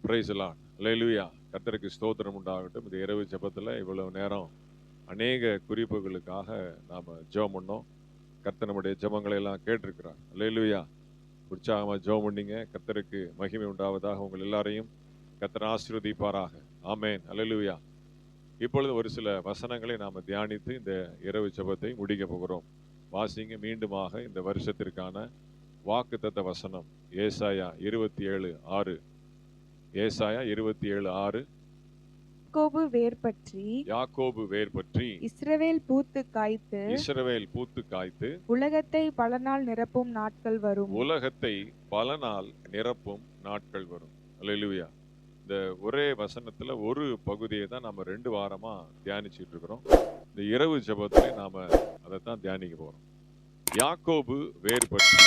Price எல்லாம் அல்லேலூயா. கர்த்தருக்கு ஸ்தோத்திரம் உண்டாகட்டும். இந்த இரவு ஜெபத்தில் இவ்வளவு நேரம் அநேக குறிப்புகளுக்காக நாம் ஜெபம் பண்ணோம். கர்த்தர் நம்முடைய ஜெபங்களை எல்லாம் கேட்டிருக்கிறார். அல்லேலூயா. உற்சாகமாக ஜெபம் பண்ணீங்க. கர்த்தருக்கு மகிமை உண்டாவதாக. உங்கள் எல்லாரையும் கர்த்தர் ஆசீர்வதிப்பாராக. ஆமென். அல்லேலூயா. இப்பொழுது ஒரு சில வசனங்களை நாம் தியானித்து இந்த இரவு ஜெபத்தை முடிக்க போகிறோம். வாசிங்க மீண்டுமாக இந்த வருஷத்திற்கான வாக்குத்தத்த வசனம் ஏசாயா 27:6. ஏசாயா 27:6. யாக்கோபு வேர் பற்றி இஸ்ரவேல் பூத்து காய்த்து உலகத்தை பல நாள் நிரப்பும் நாட்கள் வரும். அல்லேலூயா. இந்த ஒரே வசனத்துல ஒரு பகுதியை தான் நம்ம 2 வாரமா தியானிச்சுட்டு இருக்கிறோம். இந்த இரவு ஜெபத்துல நாம அதைத்தான் தியானிக்க போறோம். யாக்கோபு வேர் பற்றி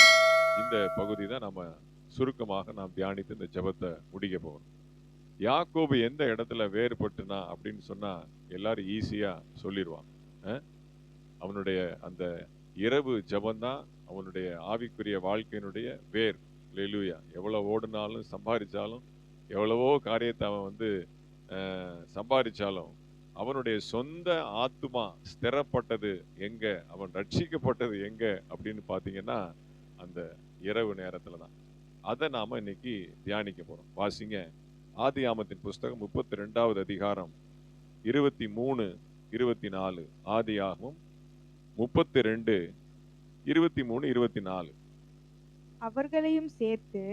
இந்த பகுதி தான் நம்ம சுருக்கமாக நாம் தியானித்து இந்த ஜெபத்தை முடிக்க போகிறோம். யாக்கோபு எந்த இடத்துல வேறுபட்டுனா அப்படின்னு சொன்னா எல்லாரும் ஈஸியா சொல்லிடுவாங்க. அவனுடைய அந்த இரவு ஜெபந்தான் அவனுடைய ஆவிக்குரிய வாழ்க்கையினுடைய வேர். அல்லேலூயா. எவ்வளவு ஓடினாலும் சம்பாதிச்சாலும் எவ்வளவோ காரியத்தை அவன் சம்பாதிச்சாலும் அவனுடைய சொந்த ஆத்துமா ஸ்திரப்பட்டது எங்க, அவன் ரட்சிக்கப்பட்டது எங்க அப்படின்னு பாத்தீங்கன்னா அந்த இரவு நேரத்துல தான். அதை நாம இன்னைக்கு தியானிக்க போறோம். வாசிங்க ஆதியாகமத்தின் புஸ்தகம் 32வது அதிகாரம் 23-24. ஆதியாகமம் 32, 23, 24. அவர்களையும் சேர்த்து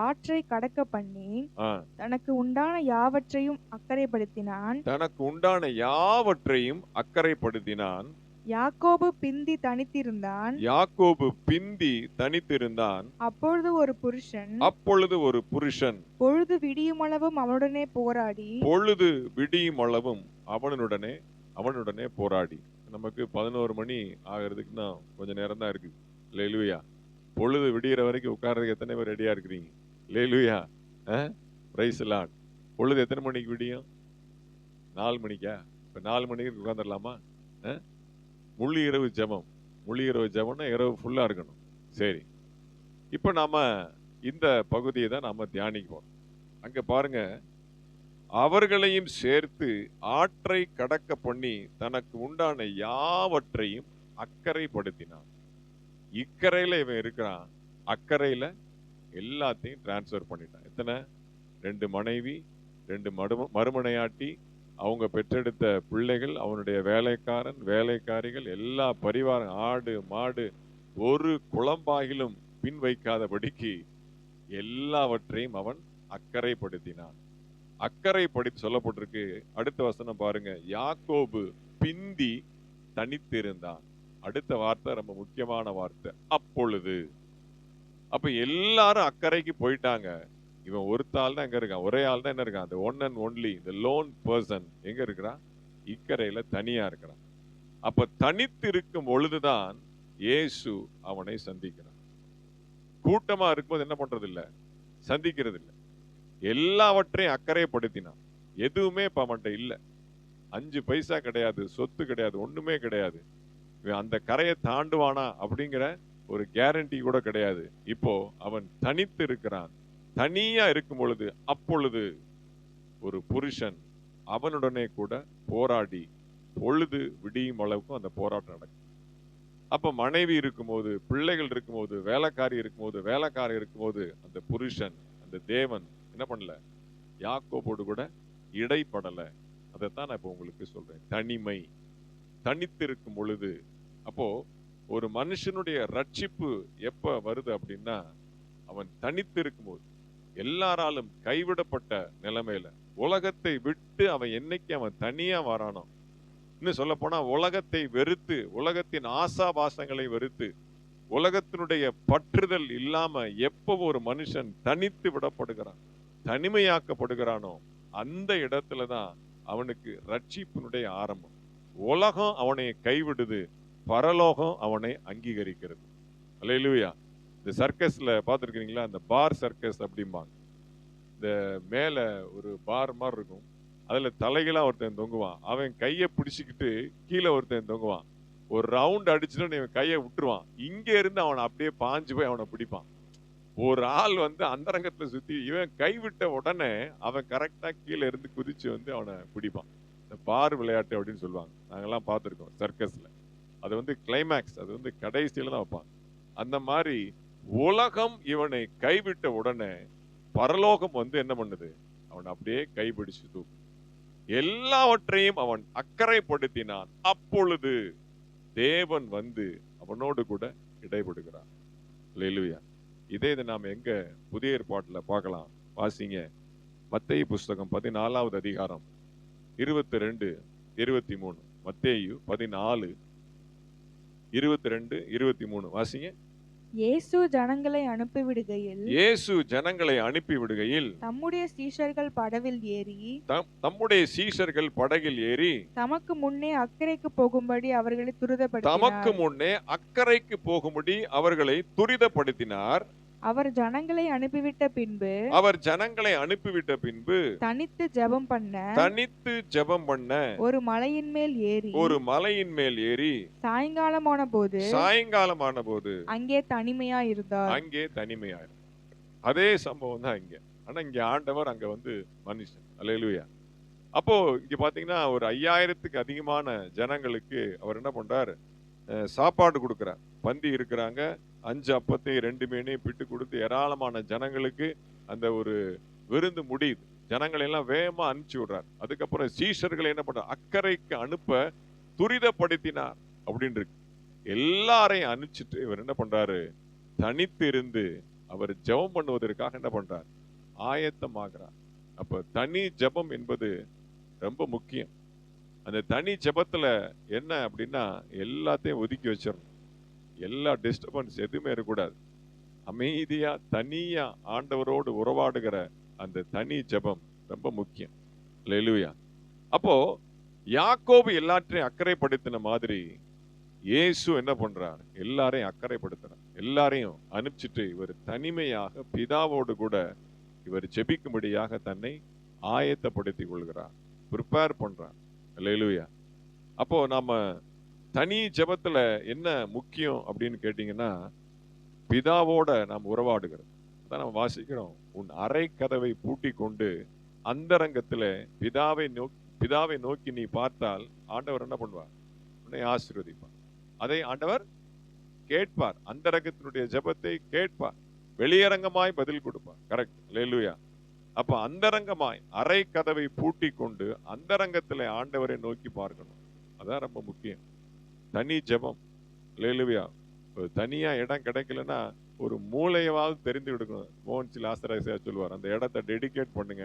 ஆற்றை கடக்க பண்ணி தனக்கு உண்டான யாவற்றையும் அக்கறைப்படுத்தினான். யாக்கோபு பிந்தி தனித்திருந்தான். அப்பொழுது ஒரு புருஷன் பொழுது விடியுமளவும் அவனுடனே போராடி. நமக்கு 11 மணி ஆகிறதுக்கு கொஞ்ச நேரம் தான் இருக்கு. அல்லேலூயா. பொழுது விடிகிற வரைக்கும் உட்கார்றதுக்கு எத்தனை பேர் ரெடியா இருக்கிறீங்க? அல்லேலூயா. Praise Lord. பொழுது எத்தனை மணிக்கு விடியும்? 4 மணிக்கா? இப்ப 4 மணிக்கு உட்கார்ந்துடலாமா? முழு இரவு ஜெபம்னா இரவு ஃபுல்லா இருக்கணும். சரி, இப்ப நாம இந்த பகுதியை தான் நாம தியானிப்போம். அங்க பாருங்க, அவர்களையும் சேர்த்து ஆற்றை கடக்க பண்ணி தனக்கு உண்டான யாவற்றையும் அக்கறைப்படுத்தினான். இக்கரையில இவன் இருக்கிறான், அக்கறையில எல்லாத்தையும் டிரான்ஸ்பர் பண்ணிட்டான். எத்தனை? 2 மனைவி, 2 மறுமனையாட்டி, அவங்க பெற்றெடுத்த பிள்ளைகள், அவனுடைய வேலைக்காரன், வேலைக்காரிகள், எல்லா பரிவாரம், ஆடு மாடு, ஒரு குளம்பாகிலும் பின் வைக்காதபடிக்கு எல்லாவற்றையும் அவன் அக்கறைப்படுத்தினான். அக்கறைப்படுத்தி சொல்லப்பட்டிருக்கு. அடுத்த வசனம் பாருங்க. யாக்கோபு பிந்தி தனித்திருந்தான். அடுத்த வார்த்தை ரொம்ப முக்கியமான வார்த்தை, அப்பொழுது. அப்ப எல்லாரும் அக்கறைக்கு போயிட்டாங்க. இவன் ஒருத்தாள் தான் எங்க இருக்கான், ஒரே ஆள் தான் என்ன இருக்கான், அந்த ஒன் அண்ட் ஒன்லி, இந்த லோன் பர்சன் எங்க இருக்கிறான்? இக்கரையில தனியா இருக்கிறான். அப்ப தனித்து இருக்கும் பொழுதுதான் இயேசு அவனை சந்திக்கிறான். கூட்டமா இருக்கும்போது என்ன பண்றது இல்ல, சந்திக்கிறது இல்ல. எல்லாவற்றையும் அக்கறைப்படுத்தினான். எதுவுமே இப்ப அவன்கிட்ட இல்ல. 5 பைசா கிடையாது, சொத்து கிடையாது, ஒண்ணுமே கிடையாது. அந்த கரையை தாண்டுவானா அப்படிங்கிற ஒரு கேரண்டி கூட கிடையாது. இப்போ அவன் தனித்து இருக்கிறான். தனியா இருக்கும் பொழுது அப்பொழுது ஒரு புருஷன் அவனுடனே கூட போராடி பொழுது விடியும் அளவுக்கும் அந்த போராட்டம் நடக்கும். அப்ப மனைவி இருக்கும்போது, பிள்ளைகள் இருக்கும்போது, வேலைக்காரர் இருக்கும்போது அந்த புருஷன், அந்த தேவன் என்ன பண்ணல, யாக்கோபோடு கூட இடைப்படல. அதைத்தான் நான் இப்ப உங்களுக்கு சொல்றேன். தனிமை, தனித்திருக்கும் பொழுது. அப்போ ஒரு மனுஷனுடைய ரட்சிப்பு எப்ப வருது அப்படின்னா, அவன் தனித்து இருக்கும்போது, எல்லாராலும் கைவிடப்பட்ட நிலைமையில, உலகத்தை விட்டு அவன் என்னைக்கு அவன் தனியா வரானோ, இன்னும் சொல்ல போனா உலகத்தை வெறுத்து, உலகத்தின் ஆசாபாசங்களை வெறுத்து, உலகத்தினுடைய பற்றுதல் இல்லாம எப்போ ஒரு மனுஷன் தனித்து விடப்படுகிறான், தனிமையாக்கப்படுகிறானோ, அந்த இடத்துலதான் அவனுக்கு ரட்சிப்பினுடைய ஆரம்பம். உலகம் அவனை கைவிடுது, பரலோகம் அவனை அங்கீகரிக்கிறது. அல்லேலூயா. இந்த சர்க்கஸ்ல பார்த்துருக்கீங்களா? அந்த பார் சர்க்கஸ் அப்படிம்பாங்க. இந்த மேல ஒரு பார் மாதிரி இருக்கும், அதுல தலைகளா ஒருத்தன் தொங்குவான். அவன் கையை பிடிச்சிக்கிட்டு கீழே ஒருத்தன் தொங்குவான். ஒரு ரவுண்ட் அடிச்சுட்டு இவன் கையை விட்டுருவான். இங்க இருந்து அவனை அப்படியே பாஞ்சு போய் அவனை பிடிப்பான். ஒரு ஆள் வந்து அந்தரங்கத்துல சுத்தி இவன் கைவிட்ட உடனே அவன் கரெக்டா கீழே இருந்து குதிச்சு வந்து அவனை பிடிப்பான். இந்த பார் விளையாட்டு அப்படின்னு சொல்லுவாங்க, நாங்கெல்லாம் பார்த்துருக்கோம் சர்க்கஸ்ல. அது வந்து கிளைமேக்ஸ், அது வந்து கடைசியில தான் வைப்பாங்க. அந்த மாதிரி உலகம் இவனை கைவிட்ட உடனே பரலோகம் வந்து என்ன பண்ணுது, அவன் அப்படியே கைபிடிச்சு தூக்கும். எல்லாவற்றையும் அவன் அக்கறைப்படுத்தினான். அப்பொழுது தேவன் வந்து அவனோடு கூட இடைபடுகிறார். அல்லேலூயா. இதை நாம எங்க புதிய ஏற்பாட்டுல பார்க்கலாம். வாசிங்க, மத்தேயு புஸ்தகம் 14வது அதிகாரம் 22, 23. மத்தேயு 14, 22, 23 வாசிங்க. இயேசு ஜனங்களை அனுப்பி விடுகையில் தம்முடைய சீஷர்கள் படகில் ஏறி தமக்கு முன்னே அக்கறைக்கு போகும்படி அவர்களை துரிதப்படுத்தினார். அவர் ஜனங்களை அனுப்பிவிட்ட பின்பு தனித்து ஜெபம் பண்ண ஒரு மலையின் மேல் ஏறி சாயங்காலமான போது அங்கே தனிமையா இருந்தார். அதே சம்பவம் தான் இங்க. ஆனா இங்க ஆண்டவர், அங்க வந்து மனுஷன். அல்லேலூயா. அப்போ இங்க பாத்தீங்கன்னா ஒரு 5000க்கு அதிகமான ஜனங்களுக்கு அவர் என்ன பண்றார், சாப்பாடு கொடுக்கிறார். பந்தி இருக்கிறாங்க, 5 அப்பத்தையும் 2 மீனையும் பிட்டு கொடுத்து ஏராளமான ஜனங்களுக்கு அந்த ஒரு விருந்து முடியுது. ஜனங்களை எல்லாம் வேகமா அனுப்பிச்சு விடுறார். அதுக்கப்புறம் சீஷர்களை என்ன பண்றார், அக்கறைக்கு அனுப்ப துரிதப்படுத்தினார் அப்படின்னு இருக்கு. எல்லாரையும் அனுப்பிச்சிட்டு இவர் என்ன பண்றாரு, தனித்து இருந்து அவர் ஜெபம் பண்ணுவதற்காக என்ன பண்றார், ஆயத்தமாகிறார். அப்ப தனி ஜெபம் என்பது ரொம்ப முக்கியம். அந்த தனி ஜெபத்துல என்ன அப்படின்னா, எல்லாத்தையும் ஒதுக்கி வச்சிடணும். எல்லா டிஸ்டர்பன்ஸ் எதுவுமே இருக்கக்கூடாது. அமைதியா தனியா ஆண்டவரோடு உறவாடுகிற அந்த தனி ஜெபம் ரொம்ப முக்கியம். அல்லேலூயா. அப்போ யாக்கோபு எல்லாற்றையும் அக்கறைப்படுத்தின மாதிரி இயேசு என்ன பண்றார், எல்லாரையும் அக்கறைப்படுத்துறார். எல்லாரையும் அனுப்பிச்சிட்டு இவர் தனிமையாக பிதாவோடு கூட இவர் ஜெபிக்கும்படியாக தன்னை ஆயத்தப்படுத்திக் கொள்கிறார், ப்ரிப்பேர் பண்றார். அல்லேலூயா. அப்போ நாம தனி ஜெபத்துல என்ன முக்கியம் அப்படின்னு கேட்டீங்கன்னா, பிதாவோட நாம் உறவாடுகிறது. அதான் நம்ம வாசிக்கிறோம், உன் அறை கதவை பூட்டி கொண்டு அந்தரங்கத்துல பிதாவை நோக்கி நீ பார்த்தால் ஆண்டவர் என்ன பண்ணுவார், உன்னை ஆசீர்வதிப்பார். அதை ஆண்டவர் கேட்பார். அந்தரங்கத்தினுடைய ஜெபத்தை கேட்பார், வெளியரங்கமாய் பதில் கொடுப்பார். கரெக்ட். அல்லேலூயா. அப்ப அந்தரங்கமாய் அறை கதவை பூட்டி கொண்டு அந்தரங்கத்துல ஆண்டவரை நோக்கி பார்க்கணும். அதான் ரொம்ப முக்கியம். தனி ஜெபம். அல்லேலூயா. தனியா இடம் கிடைக்கலன்னா ஒரு மூளையாவது தெரிந்து விடுக்கணும். மோகன் சி லாசராசியா சொல்லுவார், அந்த இடத்தை டெடிகேட் பண்ணுங்க,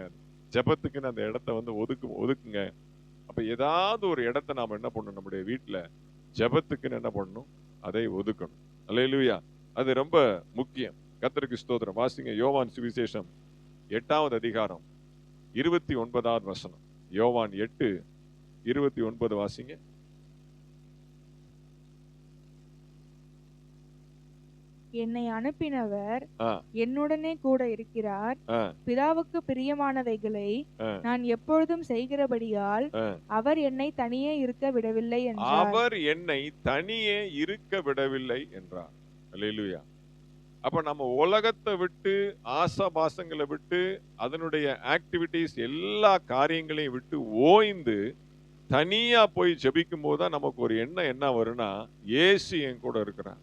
ஜெபத்துக்குன்னு அந்த இடத்த வந்து ஒதுக்குங்க. அப்ப ஏதாவது ஒரு இடத்த நாம என்ன பண்ணணும், நம்முடைய வீட்டுல ஜெபத்துக்குன்னு என்ன பண்ணணும், அதை ஒதுக்கணும். அல்லேலூயா. அது ரொம்ப முக்கியம். கர்த்தருக்கு ஸ்தோத்திரம். வாசிங்க, யோவான் சுவிசேஷம் 8வது அதிகாரம் 29வது வசனம். யோவான் 8:29 வாசிங்க. என்னை அனுப்பினவர் என்னுடனே கூட இருக்கிறார். பிதாவுக்கு பிரியமானவைகளை நான் எப்பொழுதும் செய்கிறபடியால் அவர் என்னை தனியே இருக்க விடவில்லை என்றார். அல்லேலூயா. அப்ப நம்ம உலகத்தை விட்டு, ஆசாபாசங்களை விட்டு, அதனுடைய ஆக்டிவிட்டிஸ் எல்லா காரியங்களையும் விட்டு ஓய்ந்து தனியா போய் ஜெபிக்கும் போதுதான் நமக்கு ஒரு எண்ணம் என்ன வரும்னா, இயேசு என் கூட இருக்கிறார்,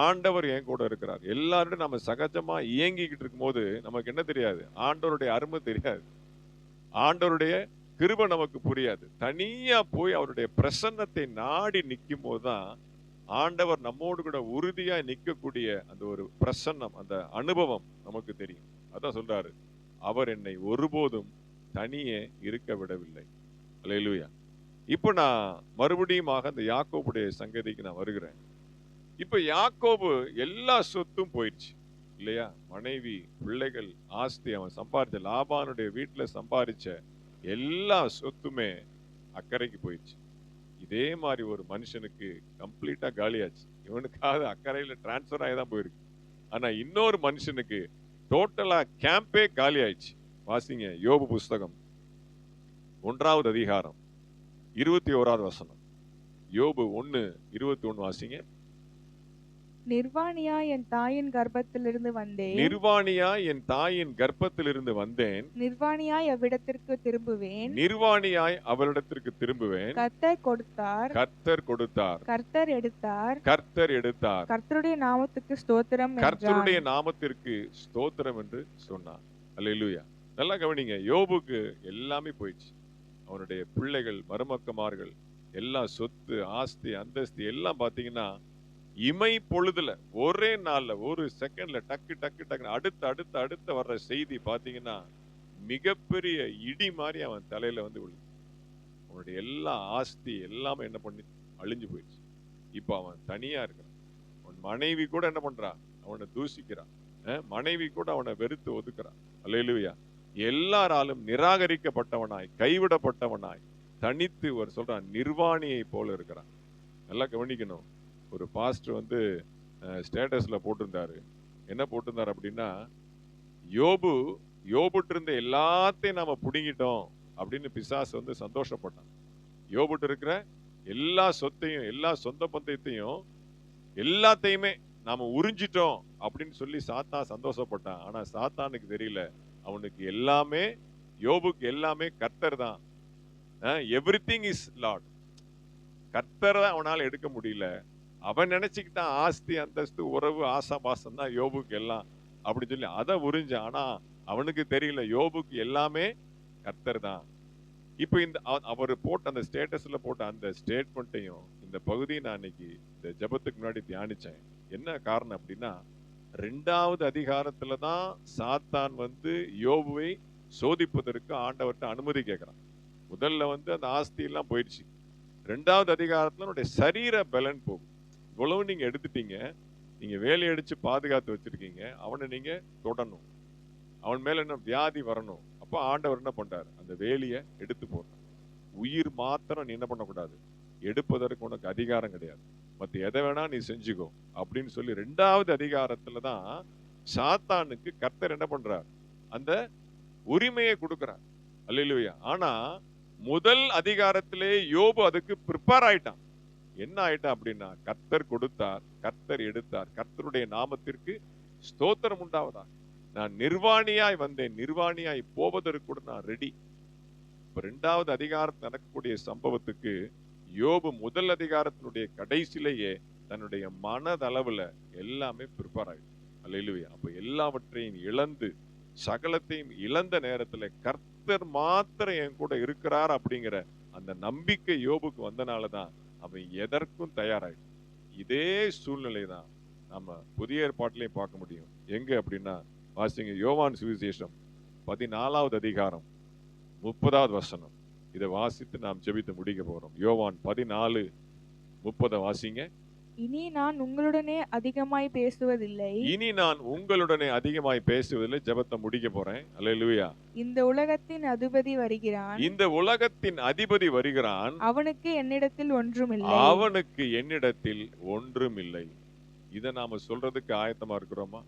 ஆண்டவர் என் கூட இருக்கிறார். எல்லாரும் நம்ம சகஜமா இயங்கிக்கிட்டு இருக்கும் போது நமக்கு என்ன தெரியாது, ஆண்டவருடைய அருமை தெரியாது, ஆண்டவருடைய கிருபை நமக்கு புரியாது. தனியா போய் அவருடைய பிரசன்னத்தை நாடி நிற்கும் போதுதான் ஆண்டவர் நம்மோடு கூட உறுதியா நிற்கக்கூடிய அந்த ஒரு பிரசன்னம், அந்த அனுபவம் நமக்கு தெரியும். அதான் சொல்றாரு, அவர் என்னை ஒருபோதும் தனியே இருக்க விடவில்லை. அல்லேலூயா. இப்ப நான் மறுபடியும் அந்த யாக்கோபுடைய சங்கதிக்கு நான் வருகிறேன். இப்ப யாக்கோபு எல்லா சொத்தும் போயிடுச்சு இல்லையா, மனைவி, பிள்ளைகள், ஆஸ்தி, அவன் சம்பாதிச்ச லாபானுடைய வீட்டுல சம்பாதிச்ச எல்லா சொத்துமே அக்கறைக்கு போயிடுச்சு. இதே மாதிரி ஒரு மனுஷனுக்கு கம்ப்ளீட்டா காலியாச்சு. இவனுக்காவது அக்கறையில டிரான்ஸ்பர் ஆகி தான் போயிருக்கு. ஆனா இன்னொரு மனுஷனுக்கு டோட்டலா கேம்பே காலி ஆயிடுச்சு. வாசிங்க, யோபு புஸ்தகம் 1வது அதிகாரம் 21வது வசனம். யோபு 1:21 வாசிங்க. நிர்வாணியா என் தாயின் கர்ப்பத்திலிருந்து வந்தேன். நிர்வாணியா என் தாயின் கர்ப்பத்திலிருந்து வந்தேன். நிர்வாணியாய் அவ்விடத்திற்கு திரும்புவேன். நிர்வாணியாய் அவளிடத்திற்கு திரும்புவேன். கர்த்தர் கொடுத்தார். கர்த்தர் கொடுத்தார். கர்த்தர் எடுத்தார். கர்த்தர் எடுத்தார். கர்த்தருடைய நாமத்துக்கு ஸ்தோத்திரம் என்றான். கர்த்தருடைய நாமத்திற்கு ஸ்தோத்திரம் என்று சொன்னார். அல்லேலூயா. நல்லா கவனிங்க. யோபுக்கு எல்லாமே போயிடுச்சு. அவனுடைய பிள்ளைகள், மருமக்கமார்கள், எல்லா சொத்து, ஆஸ்தி, அந்தஸ்து எல்லாம் பாத்தீங்கன்னா இமை பொழுதுல, ஒரே நாள்ல, ஒரு செகண்ட்ல டக்கு டக்கு டக்கு அடுத்த வர்ற செய்தி பாத்தீங்கன்னா மிகப்பெரிய இடி மாதிரி அவன் தலையில வந்து விழுது. அவனுடைய எல்லா ஆஸ்தி எல்லாமே என்ன பண்ணி அழிஞ்சு போயிடுச்சு. இப்ப அவன் தனியா இருக்கிறான். அவன் மனைவி கூட என்ன பண்றான்? அவனை தூசிக்கிறான். மனைவி கூட அவனை வெறுத்து ஒதுக்குறான். அல்லேலூயா. எல்லாராலும் நிராகரிக்கப்பட்டவனாய், கைவிடப்பட்டவனாய், தனித்து ஒரு சொல்றான் நிர்வாணியை போல இருக்கிறான். நல்லா கவனிக்கணும். ஒரு பாஸ்டர் வந்து ஸ்டேட்டஸ்ல போட்டிருந்தாரு. என்ன போட்டிருந்தாரு அப்படின்னா, யோபுட்டு இருந்த எல்லாத்தையும் நாம புடுங்கிட்டோம் அப்படின்னு பிசாசு வந்து சந்தோஷப்பட்டான். யோபுட்டு இருக்கிற எல்லா சொத்தையும், எல்லா சொந்த பந்தத்தையும், எல்லாத்தையுமே நாம உறிஞ்சிட்டோம் அப்படின்னு சொல்லி சாத்தான் சந்தோஷப்பட்டான். ஆனா சாத்தானுக்கு தெரியல, அவனுக்கு எல்லாமே, யோபுக்கு எல்லாமே கர்த்தர் தான். Everything is Lord. கர்த்தர் தான் அவனால எடுக்க முடியல. அவன் நினைச்சுக்கிட்டான் ஆஸ்தி, அந்தஸ்து, உறவு, ஆசா பாசம் தான் யோபுக்கு எல்லாம் அப்படின்னு சொல்லி அதை உறிஞ்சான். ஆனா அவனுக்கு தெரியல, யோபுக்கு எல்லாமே கர்த்தர் தான். இப்ப இந்த அவர் போட்ட அந்த ஸ்டேட்டஸ்ல போட்ட அந்த ஸ்டேட்மெண்ட்டையும் இந்த பகுதியை நான் இன்னைக்கு இந்த ஜெபத்துக்கு முன்னாடி தியானிச்சேன். என்ன காரணம் அப்படின்னா, 2வது அதிகாரத்துலதான் சாத்தான் வந்து யோபுவை சோதிப்பதற்கு ஆண்டவர்கிட்ட அனுமதி கேட்கிறான். முதல்ல வந்து அந்த ஆஸ்தி எல்லாம் போயிடுச்சு. 2வது அதிகாரத்துல அவனுடைய சரீர பலன் போகும். இவ்வளவு நீங்க எடுத்துட்டீங்க, நீங்க வேலை அடிச்சு பாதுகாத்து வச்சிருக்கீங்க, அவனை நீங்க தொடணும், அவன் மேல என்ன வியாதி வரணும். அப்ப ஆண்டவர் என்ன பண்றாரு? அந்த வேலியை எடுத்து போடுறார். உயிர் மாத்திரம் நீ என்ன பண்ணக்கூடாது, எடுப்பதற்கு உனக்கு அதிகாரம் கிடையாது, மத்த எதை வேணா நீ செஞ்சுக்கோ அப்படின்னு சொல்லி 2வது அதிகாரத்துலதான் சாத்தானுக்கு கர்த்தர் என்ன பண்றார்? அந்த உரிமையை கொடுக்கிறார். அல்லேலூயா. ஆனா முதல் அதிகாரத்திலே யோபு அதுக்கு ப்ரிப்பேர் ஆயிட்டான். என்ன ஆயிட்டான் அப்படின்னா, கர்த்தர் கொடுத்தார், கர்த்தர் எடுத்தார், கர்த்தருடைய நாமத்திற்கு ஸ்தோத்திரம் உண்டாவதா. நான் நிர்வாணியாய் வந்தேன், நிர்வாணியாய் போவதற்கு கூட நான் ரெடி. இப்ப 2வது அதிகாரத்தில் நடக்கக்கூடிய சம்பவத்துக்கு யோபு முதல் அதிகாரத்தினுடைய கடைசியிலேயே தன்னுடைய மனதளவுல எல்லாமே ப்ரிப்பேர் ஆயிடும். அல்லேலூயா. அப்ப எல்லாவற்றையும் இழந்து, சகலத்தையும் இழந்த நேரத்துல கர்த்தர் மாத்திரம் என் கூட இருக்கிறார் அப்படிங்கிற அந்த நம்பிக்கை யோபுக்கு வந்தனாலதான் அவன் எதற்கும் தயாராயிடும். இதே சூழ்நிலை தான் நம்ம புதிய ஏற்பாட்டிலையும் பார்க்க முடியும். எங்க அப்படின்னா, வாசிங்க யோவான் சுவிசேஷம் 14வது அதிகாரம் 30வது வசனம். இதை வாசித்து நாம் ஜெபித்து முடிக்க போறோம். யோவான் 14:30 வாசிங்க. இனி நான் உங்களுடனே அதிகமாய் பேசுவதில்லை. இனி நான் உங்களுடனே அதிகமாய் பேசுவதில்லை. ஜெபத்தை முடிக்க போறேன். அல்லேலூயா. இந்த உலகத்தின் அதிபதி வருகிறான். இந்த உலகத்தின் அதிபதி வருகிறான். அவனுக்கு என்னிடத்தில் ஒன்றுமில்லை. அவனுக்கு என்னிடத்தில் ஒன்றுமில்லை. இதை நாம சொல்றதுக்கு ஆயத்தமா இருக்கிறோமா?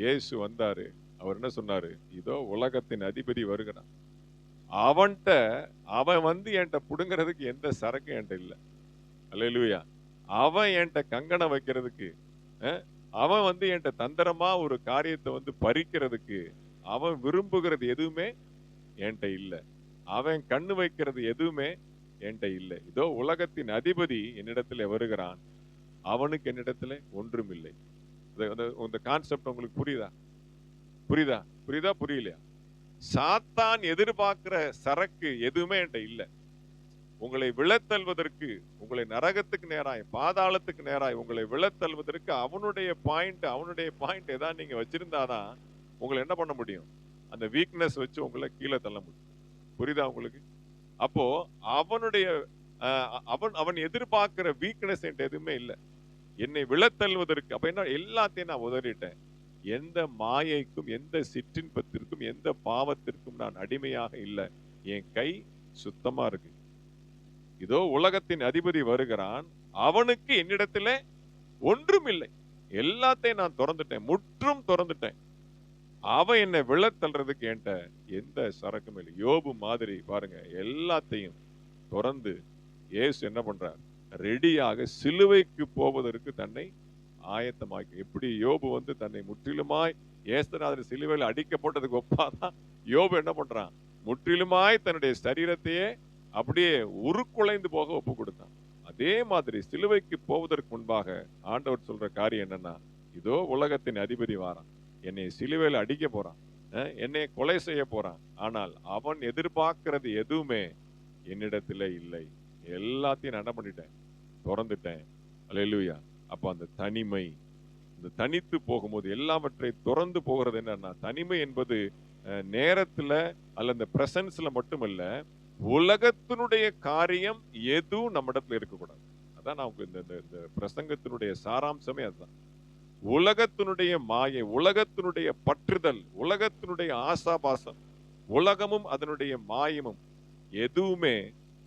இயேசு வந்தாரு. அவர் என்ன சொன்னாரு? இதோ உலகத்தின் அதிபதி வருகிறான். அவன் வந்து என்கிட்ட புடுங்கிறதுக்கு எந்த சரக்கு என்கிட்ட இல்லை. அல்லேலூயா. அவன் என்கிட்ட கங்கணம் வைக்கிறதுக்கு, அவன் வந்து என்கிட்ட தந்திரமா ஒரு காரியத்தை வந்து பறிக்கிறதுக்கு அவன் விரும்புகிறது எதுவுமே என்கிட்ட இல்லை. அவன் கண்ணு வைக்கிறது எதுவுமே என்கிட்ட இல்லை. இதோ உலகத்தின் அதிபதி என்னிடத்துல வருகிறான், அவனுக்கு என்னிடத்துல ஒன்றும் இல்லை. இந்த கான்செப்ட் உங்களுக்கு புரியுதா புரியலையா? சாத்தான் எதிர்பார்க்கிற சரக்கு எதுவுமே என்கிட்ட இல்லை. உங்களை விழத்தல்வதற்கு, உங்களை நரகத்துக்கு நேராய், பாதாளத்துக்கு நேராய் உங்களை விழத்தல்வதற்கு அவனுடைய பாயிண்ட் ஏதாவது நீங்க வச்சிருந்தாதான் உங்களை என்ன பண்ண முடியும்? அந்த வீக்னஸ் வச்சு உங்களை கீழே தள்ள முடியும். புரியுதா உங்களுக்கு? அப்போ அவன் எதிர்பார்க்கிற வீக்னஸ் என்கிட்ட எதுவுமே இல்லை. என்னை விழத்தல்வதற்கு. அப்ப என்ன, எல்லாத்தையும் நான் உதறிட்டேன். எந்த மாயைக்கும், எந்த சிற்றின்பத்திற்கும், எந்த பாவத்திற்கும் நான் அடிமையாக இல்லை. என் கை சுத்தமா இருக்கு. இதோ உலகத்தின் அதிபதி வருகிறான், அவனுக்கு என்னிடத்துல ஒன்றும் இல்லை. எல்லாத்தையும் நான் திறந்துட்டேன், முற்றும் திறந்துட்டேன். அவன் என்னை விழத்தல்றதுக்கு என்கிட்ட எந்த சரக்கும் இல்லை. யோபு மாதிரி பாருங்க, எல்லாத்தையும் திறந்து இயேசு என்ன பண்றார்? ரெடியாக சிலுவைக்கு போவதற்கு தன்னை ஆயத்தமாக்கி. எப்படி யோபு வந்து தன்னை முற்றிலுமாய் ஏசுநாதர் சிலுவையில் அடிக்கப்பட்டதுக்கு ஒப்பாதான் யோபு என்ன பண்றான்? முற்றிலுமாய் தன்னுடைய சரீரத்தையே அப்படியே உருக்குலைந்து போக ஒப்பு கொடுத்தான். அதே மாதிரி சிலுவைக்கு போவதற்கு முன்பாக ஆண்டவர் சொல்ற காரியம் என்னன்னா, இதோ உலகத்தின் அதிபதி வாரான், என்னை சிலுவையில் அடிக்க போறான், என்னை கொலை செய்ய போறான். ஆனால் அவன் எதிர்பார்க்கிறது எதுவுமே என்னிடத்திலே இல்லை. எல்லாத்தையும் நான் என்ன பண்ணிட்டேன்? துறந்துட்டேன். அல்லேலூயா. அப்ப அந்த தனிமை, இந்த தனித்து போகும்போது எல்லாவற்றை துறந்து போகிறது என்னன்னா, தனிமை என்பது நேரத்துல அல்ல இந்த பிரசன்ஸ்ல மட்டுமல்ல, உலகத்தினுடைய காரியம் எதுவும் நம்ம இடத்துல இருக்கக்கூடாது. அதான் நான் இந்த பிரசங்கத்தினுடைய சாராம்சமே அதுதான். உலகத்தினுடைய மாயை, உலகத்தினுடைய பற்றுதல், உலகத்தினுடைய ஆசாபாசம், உலகமும் அதனுடைய மாயமும் எதுவுமே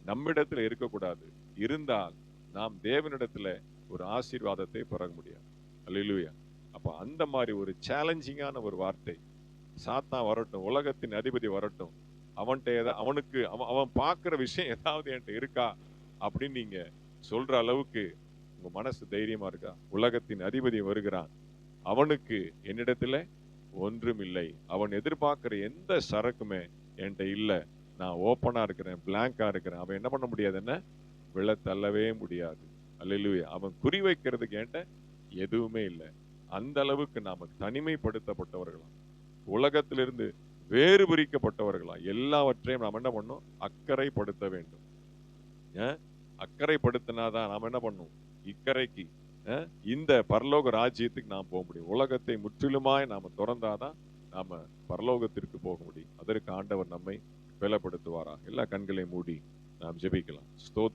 நம்மிடத்துல இருக்கக்கூடாது. இருந்தால் நாம் தேவனிடத்துல ஒரு ஆசீர்வாதத்தை பெற முடியாது. அல்லேலூயா. அப்ப அந்த மாதிரி ஒரு சேலஞ்சிங்கான ஒரு வார்த்தை. சாத்தான் வரட்டும், உலகத்தின் அதிபதி வரட்டும், அவனுக்கு அவன் பார்க்கிற விஷயம் ஏதாவது என்கிட்ட இருக்கா அப்படின்னு நீங்க சொல்ற அளவுக்கு உங்க மனசு தைரியமா இருக்கா? உலகத்தின் அதிபதி வருகிறான், அவனுக்கு என்னிடத்துல ஒன்றும் இல்லை, அவன் எதிர்பார்க்கிற எந்த சரக்குமே என்கிட்ட இல்ல, நான் ஓப்பனா இருக்கிறேன், பிளாங்கா இருக்கிறேன், அவன் என்ன பண்ண முடியாது, என்ன விழ தள்ளவே முடியாது. அல்லேலூயா. அவன் குறி வைக்கிறதுக்கு என்கிட்ட எதுவுமே இல்லை. அந்த அளவுக்கு நாம தனிமைப்படுத்தப்பட்டவர்களா, உலகத்திலிருந்து வேறு பிரிக்கப்பட்டவர்களா, எல்லாவற்றையும் நாம் என்ன பண்ணோம்? அக்கறைப்படுத்த வேண்டும். அக்கறைப்படுத்தினாதான் நாம் என்ன பண்ணும்? இக்கரைக்கு, இந்த பரலோக ராஜ்யத்துக்கு நாம் போக முடியும். உலகத்தை முற்றிலுமாய் நாம துறந்தாதான் நாம பரலோகத்திற்கு போக முடியும். அதற்கு ஆண்டவர் நம்மை பலப்படுத்துவாரா. எல்லா கண்களை மூடி நாம் ஜெபிக்கலாம். ஸ்தோத்திரம்.